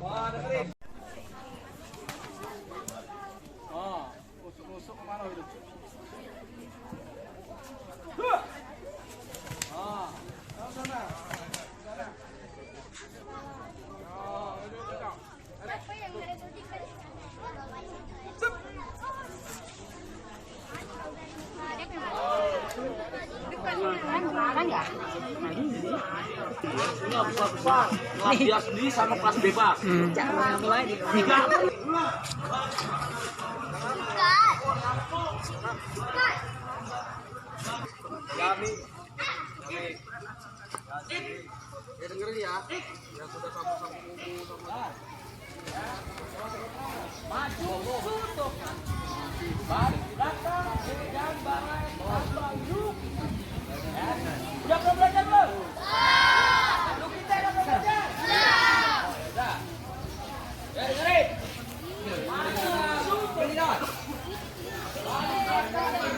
Wah, dengerin. Oh, usuk-usuk kemana itu? Ah, sana. Sana. Oh, itu. Apa yang ada di sini? Ini besar. Kelas dia sendiri sama kelas bebas. Jangan lagi. Tiga. Jami. Dengerin ya. Yang sudah sama-sama kumpul sama. Maju, tutup. Balik, belakang, dan barai, hidup. Udah belum belajar belum? Lu kita udah belum belajar? Udah. Dengerin. Maju, berlihat. Balik, belakang,